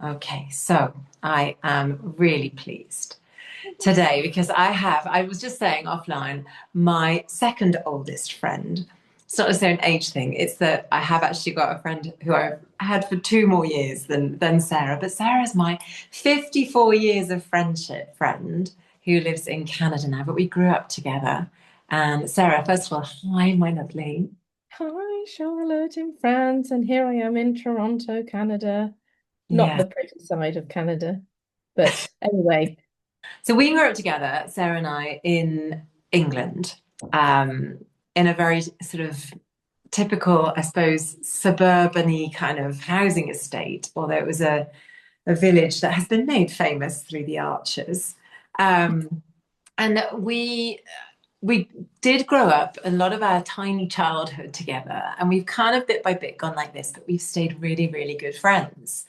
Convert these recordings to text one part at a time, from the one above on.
Okay, so I am really pleased today because I was just saying offline, my second oldest friend. It's not necessarily an age thing, it's that I have actually got a friend who I've had for 2 more years than Sarah, but Sarah's my 54 years of friendship friend who lives in Canada now, but we grew up together. And Sarah, first of all, hi, my lovely. Hi, Charlotte in France, and here I am in Toronto, Canada. Not Yeah. the pretty side of Canada, but anyway. So we grew up together, Sarah and I, in England, um, in a very sort of typical, I suppose, suburban-y kind of housing estate, although it was a village that has been made famous through the Archers. Um, and we did grow up a lot of our tiny childhood together, and we've kind of bit by bit gone like this, but we've stayed really, really good friends.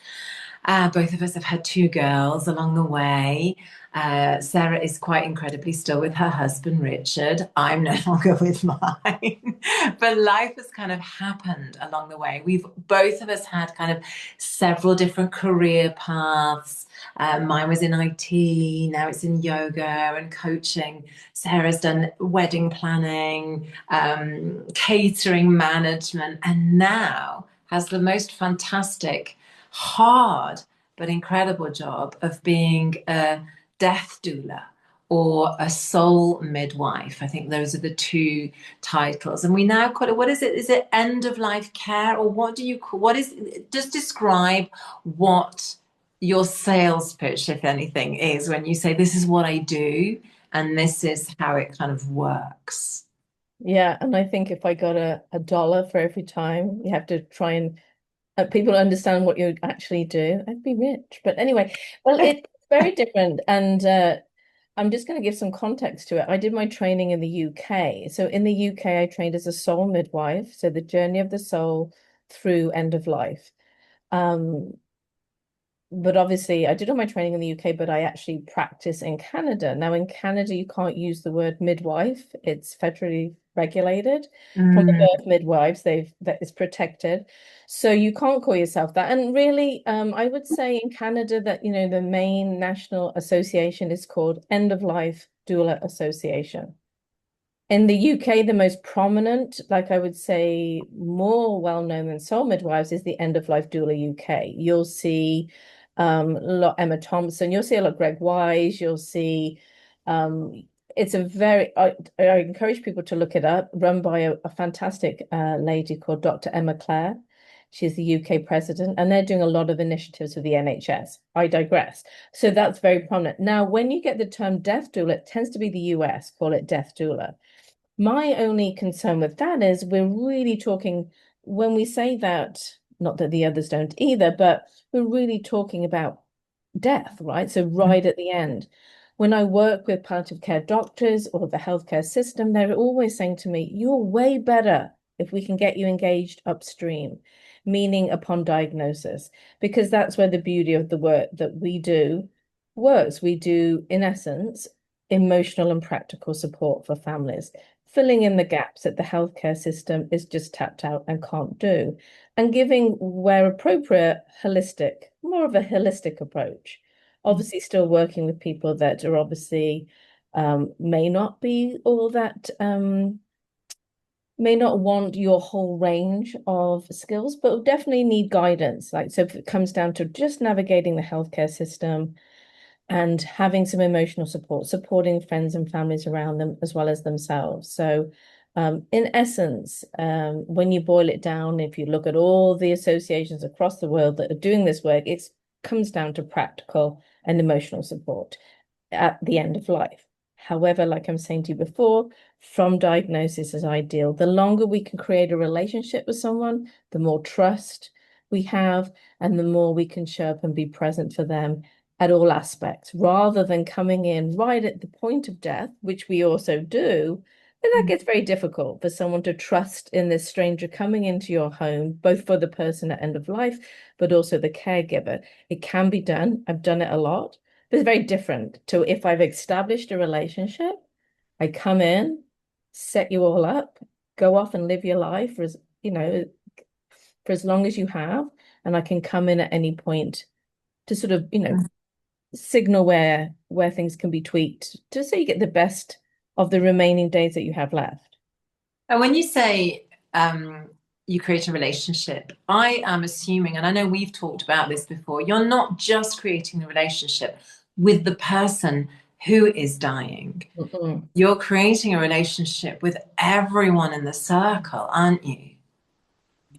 Both of us have had two girls along the way. Sarah is quite incredibly still with her husband, Richard. I'm no longer with mine. But life has kind of happened along the way. We've both of us had kind of several different career paths. Mine was in IT, now it's in yoga and coaching. Sarah's done wedding planning, catering management, and now has the most fantastic hard but incredible job of being a death doula or a soul midwife. I think those are the two titles. And we now call it, what is it? Is it end of life care? Or what do you call, what is, just describe what your sales pitch, if anything, is when you say, this is what I do and this is how it kind of works. Yeah, and I think if I got a dollar for every time, you have to try and people understand what you actually do, I'd be rich. But anyway, well, it's very different. And I'm just going to give some context to it. I did my training in the UK. So in the UK, I trained as a soul midwife. So the journey of the soul through end of life. Um, but obviously I did all my training in the UK, but I actually practice in Canada. Now in Canada, you can't use the word midwife. It's federally regulated from the Mm, birth midwives. That is protected. So you can't call yourself that. And really, I would say in Canada that, the main national association is called End of Life Doula Association. In the UK, the most prominent, like I would say, more well-known than Soul Midwives is the End of Life Doula UK. You'll see a lot Emma Thompson, you'll see a lot Greg Wise, you'll see it's a very I encourage people to look it up, run by a fantastic lady called Dr. Emma Clare. She's the UK president, and they're doing a lot of initiatives with the NHS. I digress. So that's very prominent. Now, when you get the term death doula, it tends to be the US, call it death doula. My only concern with that is we're really talking, when we say that, not that the others don't either, but we're really talking about death, right? So right at the end. When I work with palliative care doctors or the healthcare system, they're always saying to me, you're way better if we can get you engaged upstream, meaning upon diagnosis, because that's where the beauty of the work that we do works. We do, in essence, emotional and practical support for families, filling in the gaps that the healthcare system is just tapped out and can't do, and giving, where appropriate, more of a holistic approach. Obviously, still working with people that are obviously may not be all that, may not want your whole range of skills, but definitely need guidance. Like, so if it comes down to just navigating the healthcare system, and having some emotional support, supporting friends and families around them as well as themselves. So, in essence, when you boil it down, if you look at all the associations across the world that are doing this work, it comes down to practical and emotional support at the end of life. However, like I'm saying to you before, from diagnosis is ideal. The longer we can create a relationship with someone, the more trust we have, and the more we can show up and be present for them at all aspects, rather than coming in right at the point of death, which we also do. And that gets very difficult for someone to trust in this stranger coming into your home, both for the person at end of life, but also the caregiver. It can be done. I've done it a lot. But it's very different to if I've established a relationship, I come in, set you all up, go off and live your life for for as long as you have, and I can come in at any point to sort of, signal where things can be tweaked, just so you get the best of the remaining days that you have left. And when you say you create a relationship, I am assuming, and I know we've talked about this before, you're not just creating a relationship with the person who is dying. Mm-mm. You're creating a relationship with everyone in the circle, aren't you?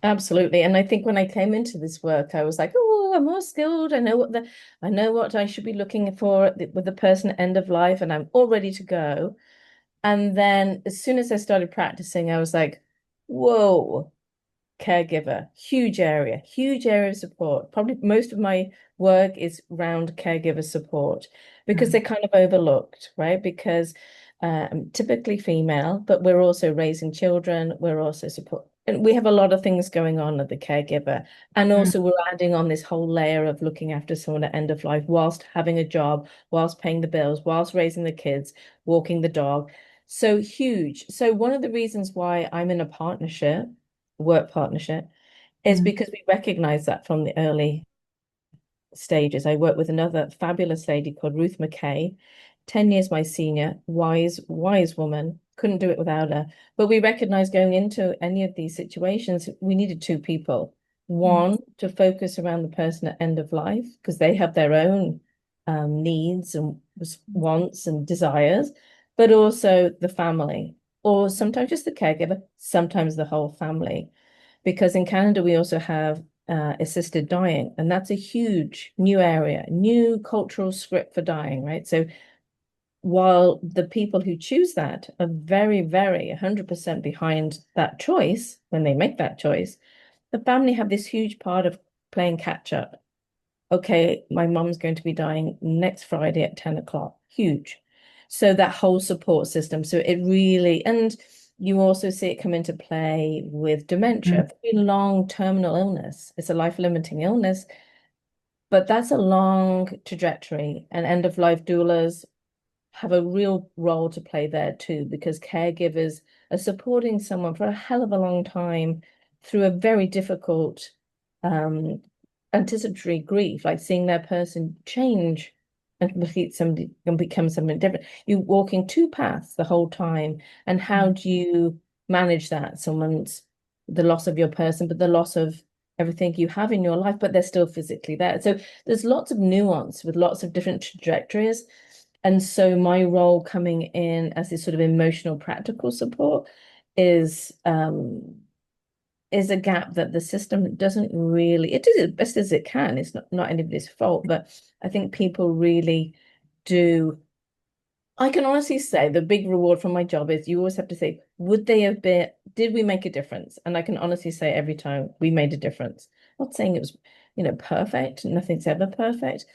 Absolutely. And I think when I came into this work, I was like, oh, I'm more skilled. I know what I should be looking for with the person at end of life, and I'm all ready to go. And then as soon as I started practicing, I was like, whoa, caregiver, huge area of support. Probably most of my work is around caregiver support because Mm, they're kind of overlooked, right? Because I'm typically female, but we're also raising children. We're also support, and we have a lot of things going on at the caregiver. And mm, also we're adding on this whole layer of looking after someone at end of life whilst having a job, whilst paying the bills, whilst raising the kids, walking the dog. So huge. So one of the reasons why I'm in a partnership, work partnership, is mm, because we recognize that from the early stages. I work with another fabulous lady called Ruth McKay, 10 years my senior, wise woman. Couldn't do it without her. But we recognized going into any of these situations, we needed two people. mm, One, to focus around the person at end of life, because they have their own needs and wants and desires, but also the family, or sometimes just the caregiver, sometimes the whole family. Because in Canada, we also have assisted dying, and that's a huge new area, new cultural script for dying, right? So while the people who choose that are very, very 100% behind that choice when they make that choice, the family have this huge part of playing catch up. Okay, my mum's going to be dying next Friday at 10 o'clock. Huge. So that whole support system. So it really, and you also see it come into play with mm, dementia, very long terminal illness. It's a life-limiting illness, but that's a long trajectory. And end of life doulas have a real role to play there too, because caregivers are supporting someone for a hell of a long time through a very difficult um, anticipatory grief, like seeing their person change and complete somebody and become something different. You're walking two paths the whole time. And how mm. do you manage that? Someone's the loss of your person, but the loss of everything you have in your life, but they're still physically there. So there's lots of nuance with lots of different trajectories. And so my role coming in as this sort of emotional practical support is is a gap that the system doesn't really, it does as best as it can. It's not anybody's fault, but I think people really do. I can honestly say the big reward from my job is you always have to say, would they have been, did we make a difference? And I can honestly say every time we made a difference. I'm not saying it was, perfect. Nothing's ever perfect.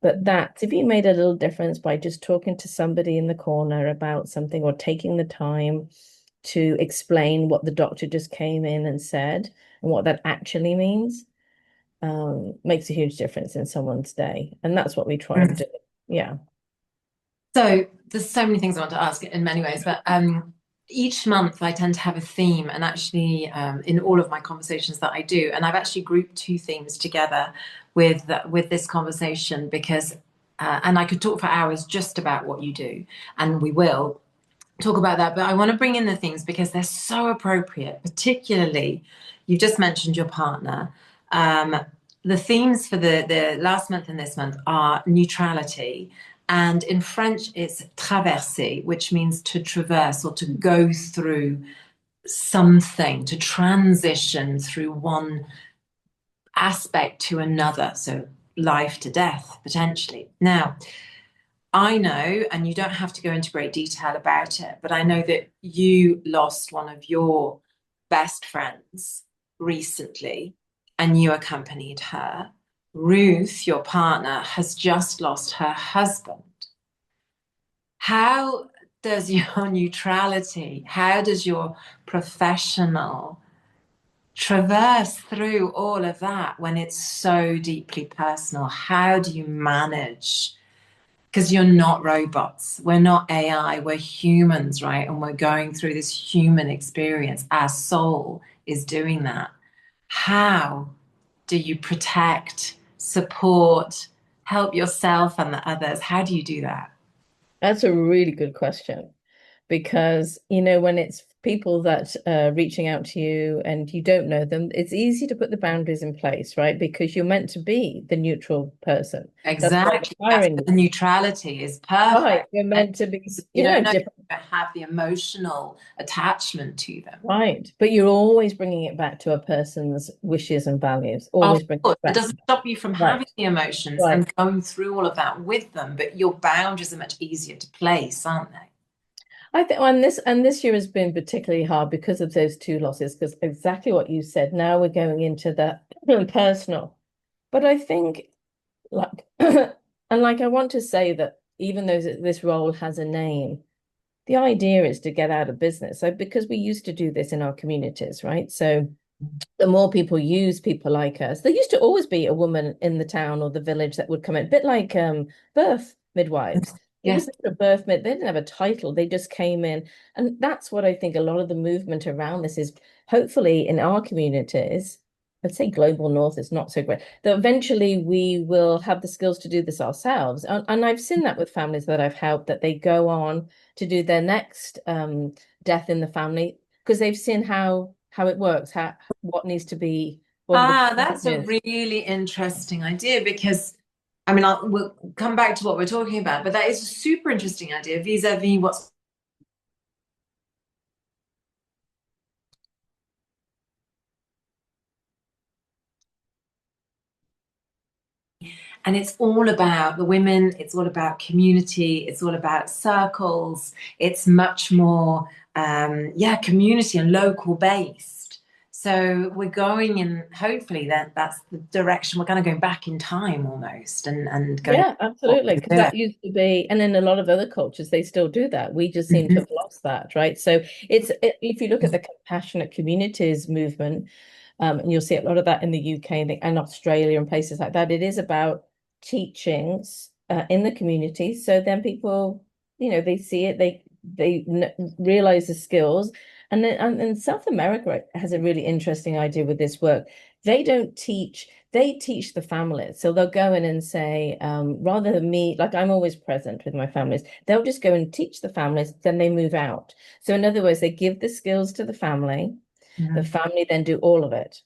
But that if you made a little difference by just talking to somebody in the corner about something or taking the time to explain what the doctor just came in and said and what that actually means, makes a huge difference in someone's day. And that's what we try and Mm. do. Yeah. So there's so many things I want to ask in many ways, but each month I tend to have a theme, and actually in all of my conversations that I do, and I've actually grouped two themes together with this conversation because, and I could talk for hours just about what you do, and we will talk about that, but I want to bring in the themes because they're so appropriate, particularly you've just mentioned your partner. Um, the themes for the last month and this month are neutrality. And in French, it's traverser, which means to traverse or to go through something, to transition through one aspect to another. So life to death, potentially. Now, I know, and you don't have to go into great detail about it, but I know that you lost one of your best friends recently and you accompanied her. Ruth, your partner, has just lost her husband. How does your neutrality, how does your professional traverse through all of that when it's so deeply personal? How do you manage? Because you're not robots. We're not AI. We're humans, right? And we're going through this human experience. Our soul is doing that. How do you protect, support? help yourself and the others? How do you do that? That's a really good question because, when it's people that are reaching out to you and you don't know them, it's easy to put the boundaries in place, right? Because you're meant to be the neutral person. That's why Exactly. they're That's hiring the you. neutrality is Right. perfect. You're And meant to be, you don't know if different. you have the emotional attachment to them. Right. But you're always bringing it back to a person's wishes and values, Of always bring course, it it back. doesn't stop you from having Right. the emotions Right. and going through all of that with them, but your boundaries are much easier to place, aren't they? I think, and this year has been particularly hard because of those two losses, because exactly what you said. Now we're going into the personal. But I think like and like I want to say that even though this role has a name, the idea is to get out of business. So because we used to do this in our communities, right? So the more people use people like us, there used to always be a woman in the town or the village that would come in, a bit like birth midwives. It Yes. was a birth mid, they didn't have a title, they just came in. And that's what I think a lot of the movement around this is hopefully in our communities. I'd say global north is not so great. That eventually we will have the skills to do this ourselves. And I've seen that with families that I've helped, that they go on to do their next death in the family because they've seen how it works, how what needs to be, what are the That's a procedures. really interesting idea because, we'll come back to what we're talking about, but that is a super interesting idea vis-a-vis what's, and it's all about the women, it's all about community, it's all about circles, it's much more, yeah, community and local based. So we're going in, hopefully that's the direction we're kind of going back in time almost and going Yeah, what absolutely. we're Because doing. that used to be, and in a lot of other cultures, they still do that. We just seem to Mhm. have lost that, right? So if you look at the compassionate communities movement, and you'll see a lot of that in the UK and Australia and places like that, it is about teachings in the community. So then people, they see it, they realize the skills. And then and South America has a really interesting idea with this work. They don't teach they teach the families. So they'll go in and say, rather than me, like I'm always present with my families, they'll just go and teach the families, then they move out. So in other words, they give the skills to the Mhm. family then do all of it.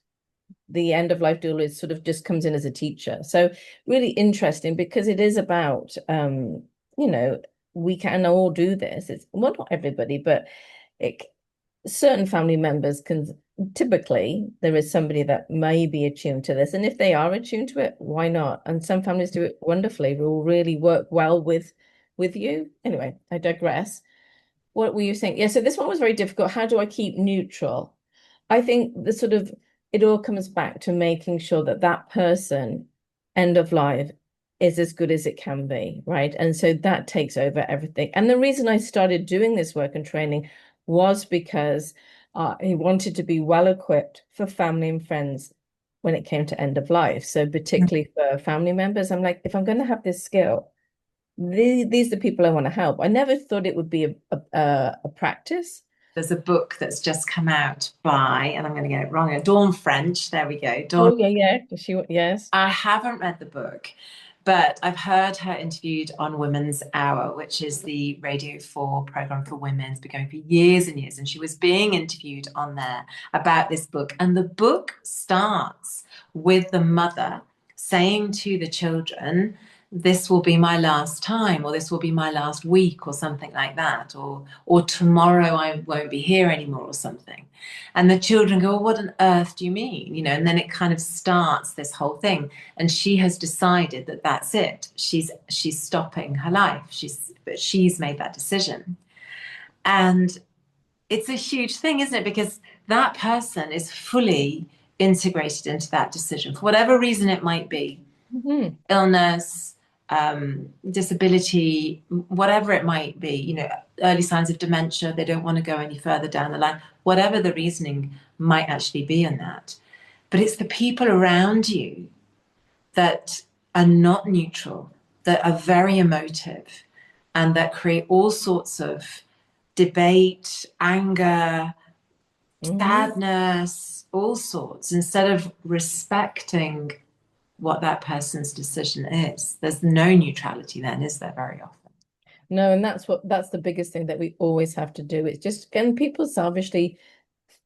The end of life doula is sort of just comes in as a teacher. So really interesting because it is about you know, we can all do this. It's well, not everybody, but it certain family members can typically there is somebody that may be attuned to this, and if they are attuned to it, why not? And some families do it wonderfully, will really work well with you. Anyway, I digress. What were you saying? Yeah, so this one was very difficult. How do I keep neutral? I think the sort of it all comes back to making sure that that person end of life is as good as it can be, right? And so that takes over everything. And the reason I started doing this work and training was because I wanted to be well equipped for family and friends when it came to end of life. So particularly for family members, I'm like, if I'm going to have this skill, these are the people I want to help. I never thought it would be a practice. There's a book that's just come out by, and I'm going to get it wrong, Dawn French. There we go. Dawn. Oh yeah, yeah. Yes. I haven't read the book, but I've heard her interviewed on Women's Hour, which is the Radio 4 program for women. It's been going for years and years. And she was being interviewed on there about this book. And the book starts with the mother saying to the children, this will be my last time, or this will be my last week, or something like that, or tomorrow I won't be here anymore, or something. And the children go, well, what on earth do you mean? And then it kind of starts this whole thing. And she has decided that that's it. She's stopping her life. She's made that decision. And it's a huge thing, isn't it? Because that person is fully integrated into that decision for whatever reason it might be, Hmm. illness, disability, whatever it might be, early signs of dementia, they don't want to go any further down the line, whatever the reasoning might actually be in that. But it's the people around you that are not neutral, that are very emotive, and that create all sorts of debate, anger, Hmm. sadness, all sorts, instead of respecting what that person's decision is. There's no neutrality then, is there, very often? No, and that's the biggest thing that we always have to do. It's just, can people selfishly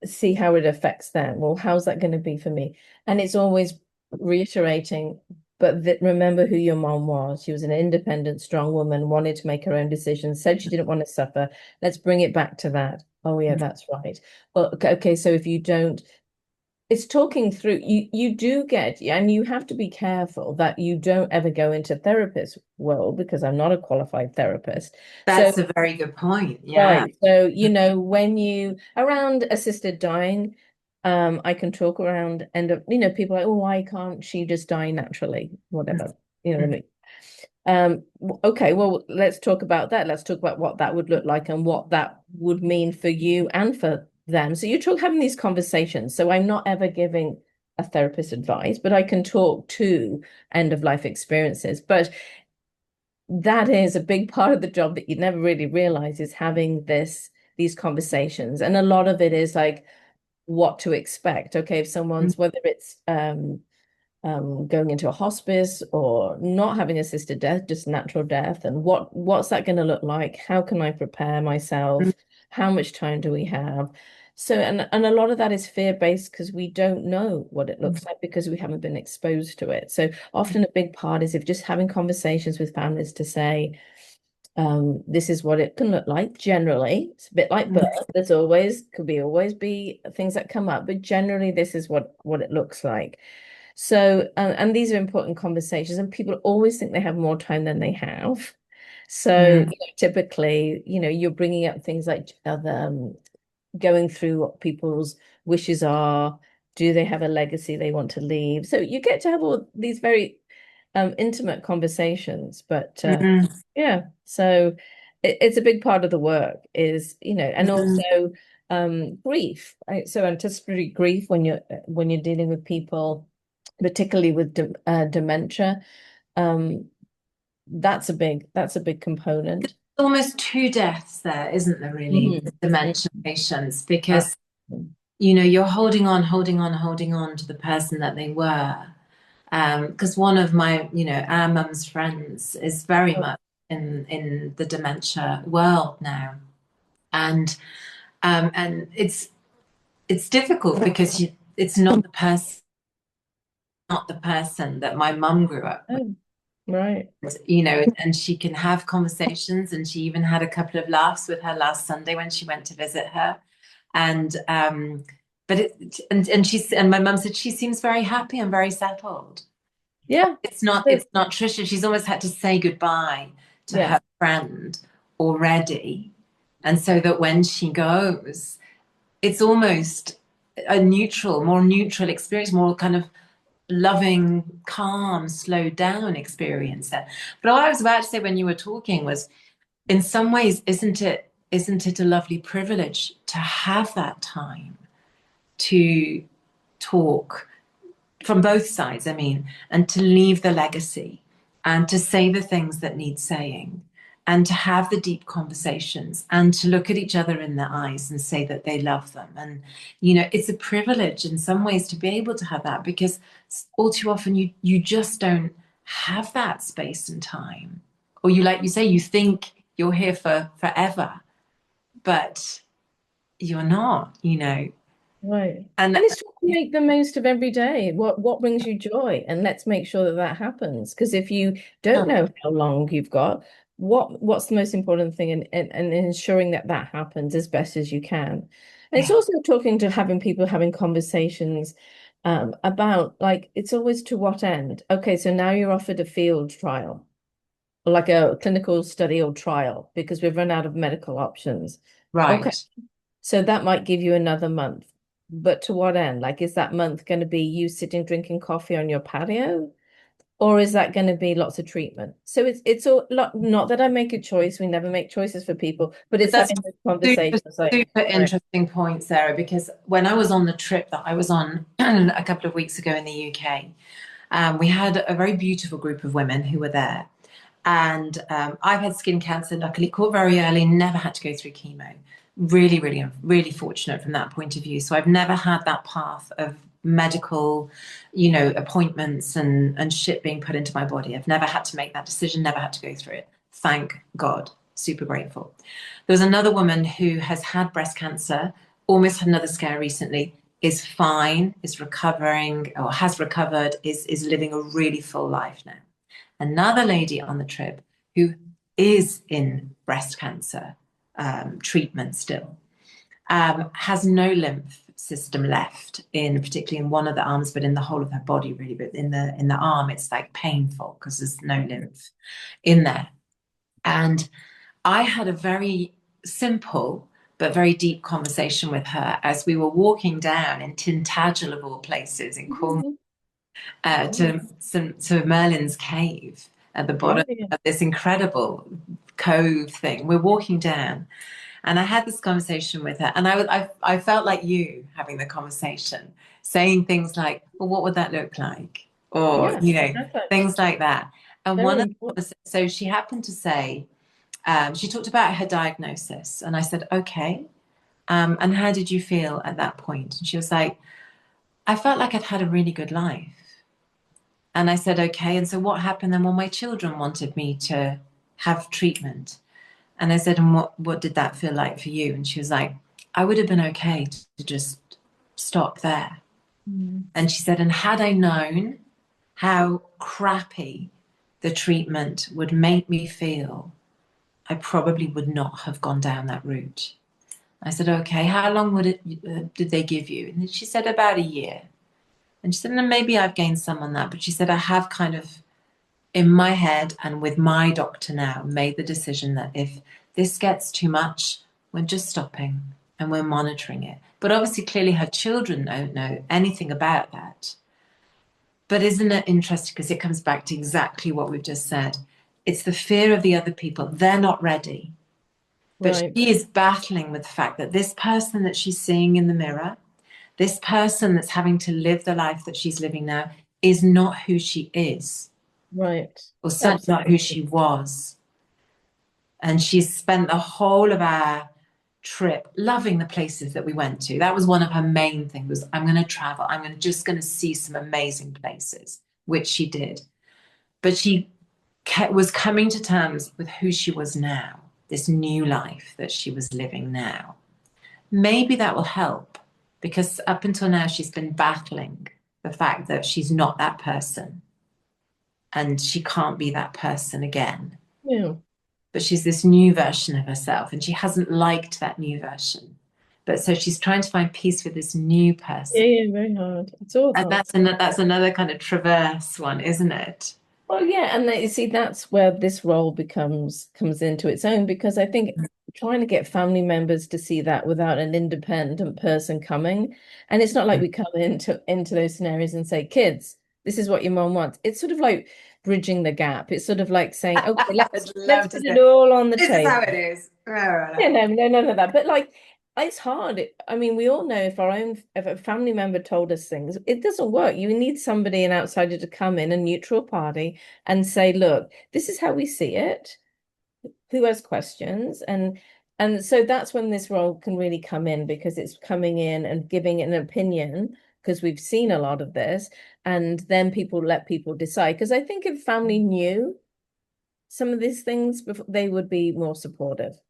see how it affects them? Well, how's that going to be for me? And it's always reiterating, but that remember who your mom was. She was an independent, strong woman, wanted to make her own decisions, said she didn't want to suffer. Let's bring it back to that. Oh, yeah, that's right. Well, okay, so if you don't, it's talking through, you do get, and you have to be careful that you don't ever go into therapist world, because I'm not a qualified therapist. So That's a very good point. Yeah. right. So, when you around assisted dying, I can talk around end up, people are like, oh, why can't she just die naturally? Whatever. You know what I mean? Okay, well, let's talk about that. Let's talk about what that would look like and what that would mean for you and for them. So you talk having these conversations. So I'm not ever giving a therapist advice, but I can talk to end of life experiences. But that is a big part of the job that you never really realize, is having these conversations. And a lot of it is like what to expect. Okay, if someone's, whether it's going into a hospice or not having assisted death, just natural death, and what's that going to look like? How can I prepare myself? How much time do we have? So, and a lot of that is fear-based, because we don't know what it looks like because we haven't been exposed to it. So often a big part is if just having conversations with families to say, this is what it can look like generally. It's a bit like birth. There's always be things that come up, but generally this is what it looks like. So, and these are important conversations, and people always think they have more time than they have. So, typically, you're bringing up things like going through what people's wishes are. Do they have a legacy they want to leave? So you get to have all these very intimate conversations. But yeah, so it's a big part of the work is, and also grief. Right? So anticipatory grief when you're dealing with people, particularly with dementia, that's a big component. Almost two deaths there, isn't there, really, Mhm. with dementia patients? Because, Absolutely. you're holding on, holding on, holding on to the person that they were. Because one of my, our mum's friends is very much in the dementia world now. And it's difficult because it's not the person that my mum grew up with. Oh, right. And she can have conversations, and she even had a couple of laughs with her last Sunday when she went to visit her. And but and my mum said she seems very happy and very settled. Yeah. It's not Trisha. She's almost had to say goodbye to Yeah. her friend already. And so that when she goes, it's almost more neutral experience, more kind of loving, calm, slowed down experience there. But all I was about to say when you were talking was, in some ways, isn't it a lovely privilege to have that time to talk from both sides, I mean, and to leave the legacy and to say the things that need saying and to have the deep conversations and to look at each other in the eyes and say that they love them. And, it's a privilege in some ways to be able to have that, because all too often you just don't have that space and time. Or like you say, you think you're here for forever, but you're not. Right. And And it's trying to make the most of every day. What brings you joy? And let's make sure that that happens. Because if you don't know how long you've got, what's the most important thing, and ensuring that that happens as best as you can. And it's also talking to having people having conversations about, like, it's always to what end? Okay, so now you're offered a field trial, or like a clinical study or trial, because we've run out of medical options. Okay, right. so that might give you another month. But to what end? Like, is that month going to be you sitting drinking coffee on your patio? Or is that going to be lots of treatment? So it's all not that I make a choice. We never make choices for people, but it's That's having this super, conversation. Like, super right. interesting point, Sarah, because when I was on the trip that I was on a couple of weeks ago in the UK, we had a very beautiful group of women who were there. And I've had skin cancer, luckily caught very early, never had to go through chemo. Really, really, really fortunate from that point of view. So I've never had that path of medical, appointments and shit being put into my body. I've never had to make that decision, never had to go through it. Thank God. Super grateful. There was another woman who has had breast cancer, almost had another scare recently, is fine, is recovering or has recovered, is living a really full life now. Another lady on the trip who is in breast cancer treatment still, has no lymph system left in particularly in one of the arms, but in the whole of her body really. But in the arm, it's like painful because there's no lymph in there. And I had a very simple but very deep conversation with her as we were walking down in Tintagel of all places in Cornwall to Merlin's cave at the bottom Yeah. of this incredible cove thing. We're walking down, and I had this conversation with her, and I felt like you having the conversation, saying things like, "Well, what would that look like?" Or Yeah, exactly. things like that. And Very one of important. the, so she happened to say, she talked about her diagnosis, and I said, "Okay, and how did you feel at that point?" And she was like, "I felt like I'd had a really good life." And I said, "Okay, and so what happened then?" "Well, my children wanted me to have treatment." And I said, "And what did that feel like for you?" And she was like, "I would have been okay to just stop there." Mm. And she said, "And had I known how crappy the treatment would make me feel, I probably would not have gone down that route." I said, "Okay, how long did they give you?" And she said, "About a year." And she said, "And maybe I've gained some on that." But she said, "I have kind of in my head and with my doctor now made the decision that if this gets too much, we're just stopping and we're monitoring it." But obviously, clearly, her children don't know anything about that. But isn't it interesting? Because it comes back to exactly what we've just said. It's the fear of the other people. They're not ready. But Right, she is battling with the fact that this person that she's seeing in the mirror, this person that's having to live the life that she's living now, is not who she is, right. or certainly not who Absolutely. she was. And she's spent the whole of our trip loving the places that we went to. That was one of her main things, was I'm going to travel. Just going to see some amazing places, which she did. But she was coming to terms with who she was now, this new life that she was living now. Maybe that will help, because up until now she's been battling the fact that she's not that person and she can't be that person again. Yeah. But she's this new version of herself, and she hasn't liked that new version. But so she's trying to find peace with this new Yeah, person. yeah, very hard. It's all And hard. that's another kind of traverse one, isn't it? Well, yeah, and you see, that's where this role comes into its own because I think trying to get family members to see that without an independent person coming, and it's not like we come into those scenarios and say, "Kids, this is what your mom wants." It's sort of like bridging the gap. It's sort of like saying, "Okay, let's I'd let's love to put it say, all on the this is how table." it is. Yeah, no, no, none of that. But like, it's hard. I mean, we all know if a family member told us things, it doesn't work. You need somebody, an outsider, to come in, a neutral party, and say, "Look, this is how we see it. Who has questions?" And so that's when this role can really come in because it's coming in and giving an opinion because we've seen a lot of this, and then people let people decide. Because I think if family knew some of these things, they would be more supportive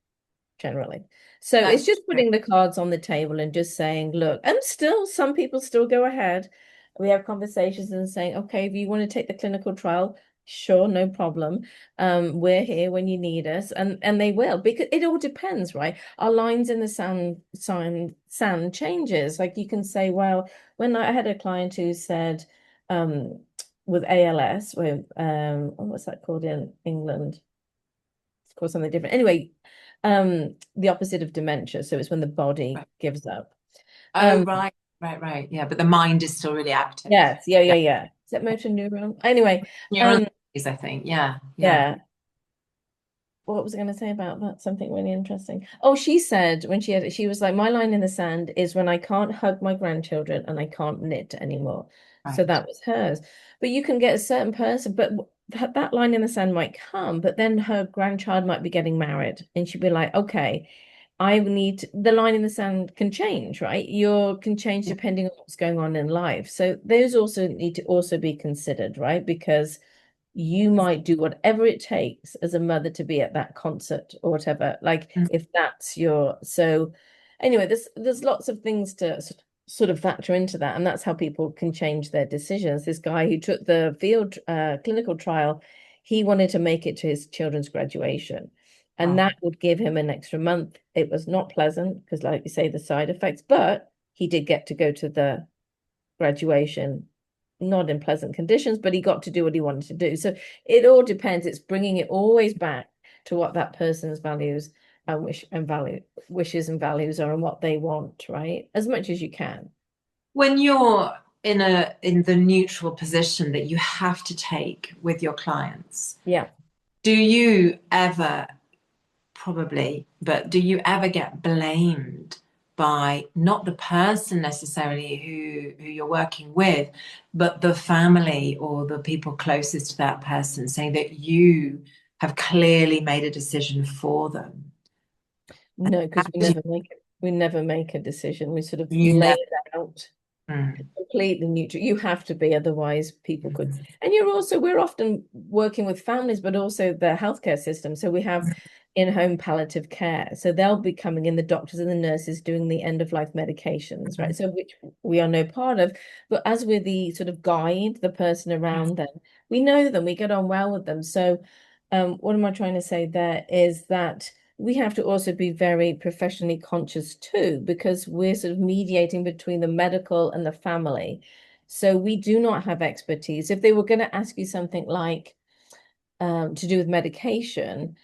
generally. So That's it's just true. putting the cards on the table and just saying, look, and still some people still go ahead. We have conversations and saying, okay, if you want to take the clinical trial, sure, no problem. We're here when you need us, and they will because it all depends, right? Our lines in the sand changes. Like you can say, well, when I had a client who said, with ALS, with what's that called in England? It's called something different. Anyway, the opposite of dementia. So it's when the body Right. gives up. Oh, Um, right, right, right. Yeah, but the mind is still really active. yes, yeah, Yeah. yeah, yeah. Is that motor neuron? Anyway, Neural, I think. Yeah, yeah. yeah. What was I going to say about that? Something really interesting. Oh, she said when she was like, my line in the sand is when I can't hug my grandchildren and I can't knit anymore. So Right. that was hers. But you can get a certain person, but that line in the sand might come, but then her grandchild might be getting married, and she'd be like, okay. I need the line in the sand can change, right? You can change depending on what's going on in life. So those also need to also be considered, right? Because you might do whatever it takes as a mother to be at that concert or whatever. Like if that's your so anyway, there's lots of things to sort of factor into that, and that's how people can change their decisions. This guy who took the field clinical trial, he wanted to make it to his children's graduation. And Oh. that would give him an extra month. It was not pleasant because, like you say, the side effects, but he did get to go to the graduation, not in pleasant conditions, but he got to do what he wanted to do. So it all depends. It's bringing it always back to what that person's values and wishes and values are and what they want, right? As much as you can. When you're in the neutral position that you have to take with your clients, Yeah. do you ever, probably, but do you ever get blamed by not the person necessarily who you're working with, but the family or the people closest to that person, saying that you have clearly made a decision for them? No, How because do we never make a decision. We sort of you lay never? it out. Mm, Completely neutral. You have to be, otherwise people could. And we're often working with families, but also the healthcare system. So we have in-home palliative care. So they'll be coming in, the doctors and the nurses doing the end of life medications, right? So which we are no part of. But as we're the sort of guide, the person around them, we know them, we get on well with them. So what am I trying to say there is that we have to also be very professionally conscious too, because we're sort of mediating between the medical and the family. So we do not have expertise. If they were going to ask you something like to do with medication,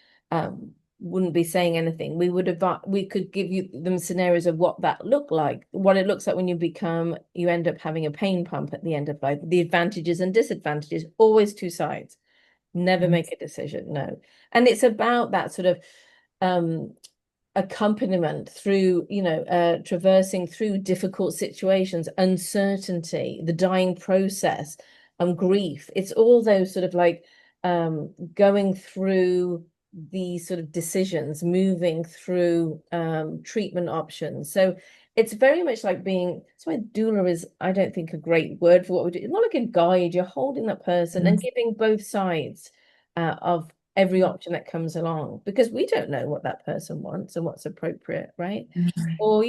wouldn't be saying anything. We could give you them scenarios of what that looked like, what it looks like when you end up having a pain pump at the end of life, the advantages and disadvantages, always two sides. Never mm, make a decision, no. And it's about that sort of um accompaniment through, traversing through difficult situations, uncertainty, the dying process, grief. It's all those sort of like going through these sort of decisions, moving through treatment options. So it's very much like being, that's why doula is, I don't think, a great word for what we do. It's not like a guide. You're holding that person and mm, giving both sides of every option that comes along, because we don't know what that person wants and what's appropriate, right? mm, Or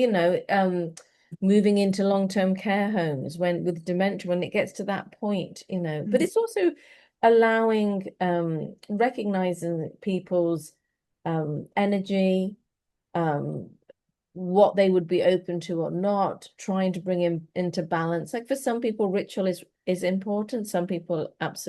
moving into long-term care homes when with dementia, when it gets to that point, but mm. it's also allowing recognizing people's energy, um what they would be open to or not, trying to bring him into balance. Like for some people, ritual is important, some people absolutely